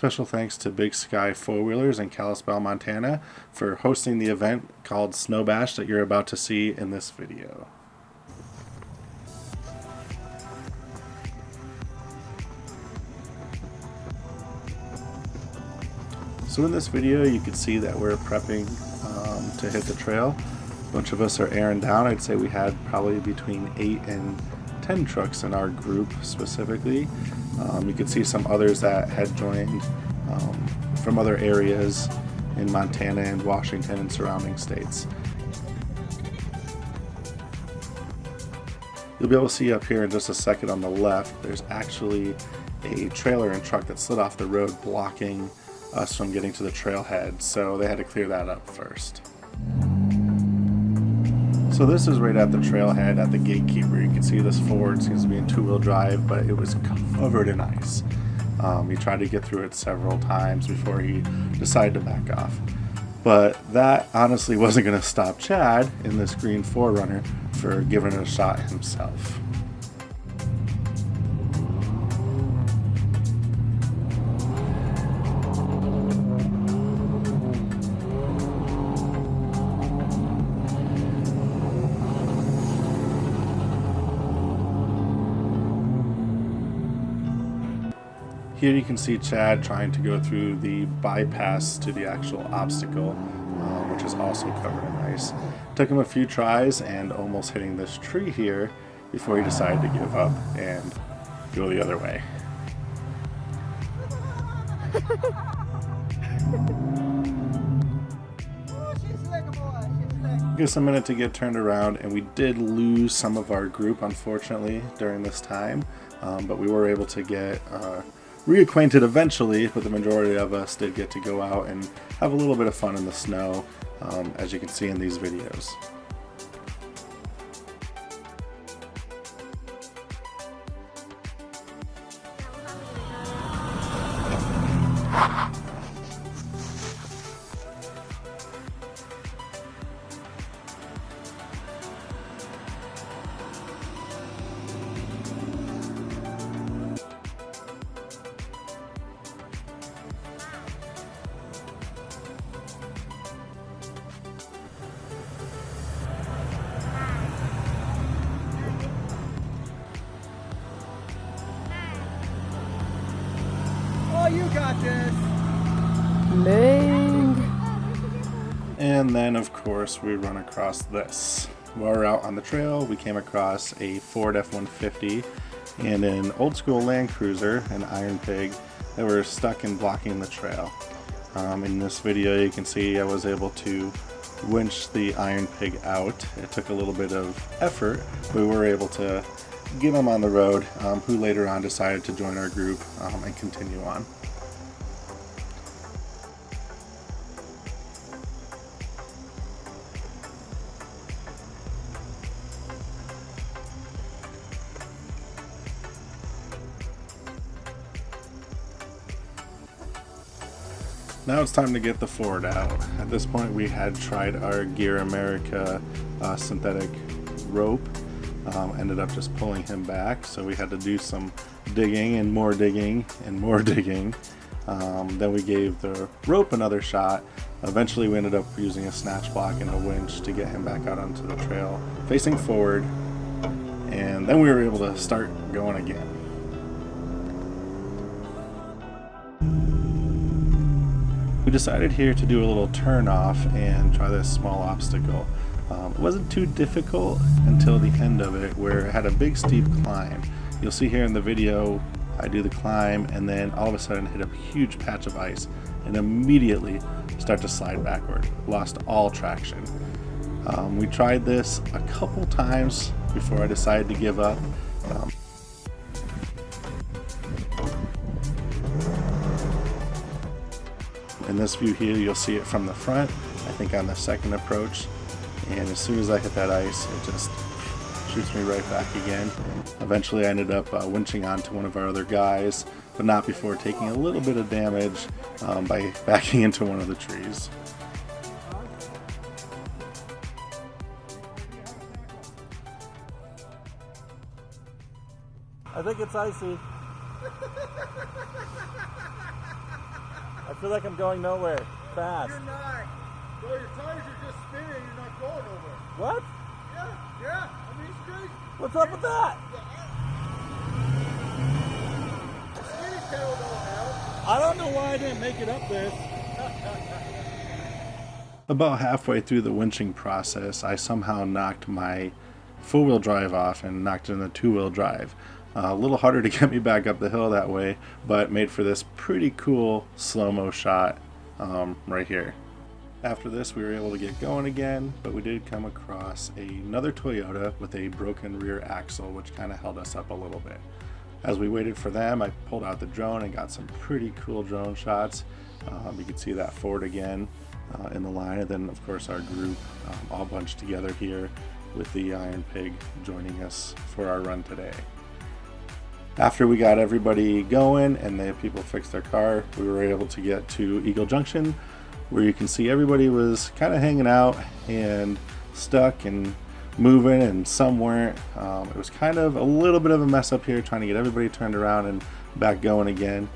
special thanks to Big Sky Four-Wheelers in Kalispell, Montana for hosting the event called Snowbash that you're about to see in this video. So in this video you can see that we're prepping to hit the trail. A bunch of us are airing down. I'd say we had probably between 8 and 10 trucks in our group specifically. You can see some others that had joined from other areas in Montana and Washington and surrounding states. You'll be able to see up here in just a second on the left, there's actually a trailer and truck that slid off the road blocking us from getting to the trailhead, so they had to clear that up first. So this is right at the trailhead at the gatekeeper. You can see this Ford seems to be in two-wheel drive, but it was covered in ice. He tried to get through it several times before he decided to back off. But that honestly wasn't going to stop Chad in this green 4Runner for giving it a shot himself. Here you can see Chad trying to go through the bypass to the actual obstacle, which is also covered in ice. Took him a few tries and almost hitting this tree here before he decided to give up and go the other way. It gives us a minute to get turned around, and we did lose some of our group unfortunately during this time, but we were able to get reacquainted eventually, but the majority of us did get to go out and have a little bit of fun in the snow, as you can see in these videos. You got this. Mang. And then of course we run across this. While we're out on the trail, we came across a Ford F-150 and an old school Land Cruiser, an Iron Pig, that were stuck and blocking the trail. In this video you can see I was able to winch the Iron Pig out. It took a little bit of effort, but we were able to get him on the road, who later on decided to join our group and continue on. Now it's time to get the Ford out. At this point we had tried our Gear America synthetic rope. Ended up just pulling him back, so we had to do some digging and more digging and more digging. Then we gave the rope another shot. Eventually we ended up using a snatch block and a winch to get him back out onto the trail facing forward, and then we were able to start going again. We decided here to do a little turn off and try this small obstacle. It wasn't too difficult until the end of it, where it had a big steep climb. You'll see here in the video I do the climb and then all of a sudden hit a huge patch of ice and immediately start to slide backward. Lost all traction. We tried this a couple times before I decided to give up. In this view here you'll see it from the front, I think on the second approach, and as soon as I hit that ice it just shoots me right back again. Eventually I ended up winching onto one of our other guys, but not before taking a little bit of damage by backing into one of the trees. I think it's icy. I feel like I'm going nowhere fast. You're not. Well, your tires are just spinning. You're not going nowhere. What? Yeah. I mean, it's crazy. What's up with that? The skinny pedal don't help. I don't know why I didn't make it up this. About halfway through the winching process, I somehow knocked my four-wheel drive off and knocked it in a two-wheel drive. A little harder to get me back up the hill that way, but made for this pretty cool slow-mo shot right here. After this, we were able to get going again, but we did come across another Toyota with a broken rear axle, which kind of held us up a little bit. As we waited for them, I pulled out the drone and got some pretty cool drone shots. You can see that Ford again in the line, and then of course our group all bunched together here with the Iron Pig joining us for our run today. After we got everybody going and the people fixed their car, we were able to get to Eagle Junction, where you can see everybody was kind of hanging out and stuck and moving, and some weren't. It was kind of a little bit of a mess up here trying to get everybody turned around and back going again.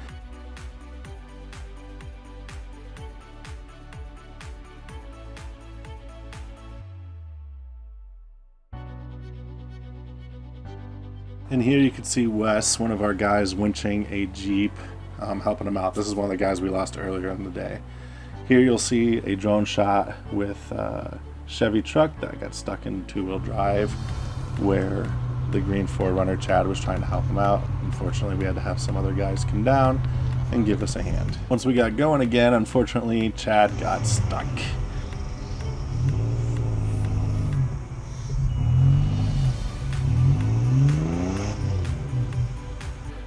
And here you can see Wes, one of our guys, winching a Jeep, helping him out. This is one of the guys we lost earlier in the day. Here you'll see a drone shot with a Chevy truck that got stuck in two-wheel drive, where the green 4Runner Chad was trying to help him out. Unfortunately, we had to have some other guys come down and give us a hand. Once we got going again, unfortunately, Chad got stuck.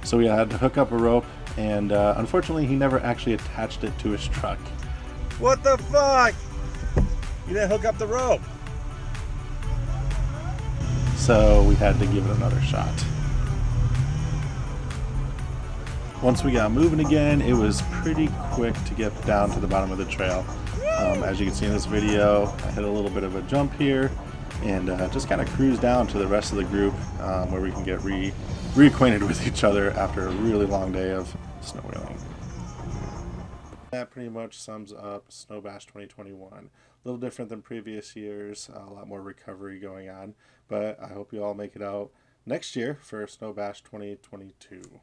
So we had to hook up a rope, and unfortunately he never actually attached it to his truck. What the fuck? You didn't hook up the rope. So we had to give it another shot. Once we got moving again, it was pretty quick to get down to the bottom of the trail. As you can see in this video, I hit a little bit of a jump here and just kind of cruise down to the rest of the group where we can get reacquainted with each other after a really long day of snowwheeling. That pretty much sums up Snowbash 2021. A little different than previous years, a lot more recovery going on, but I hope you all make it out next year for Snowbash 2022.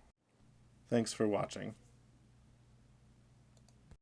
Thanks for watching.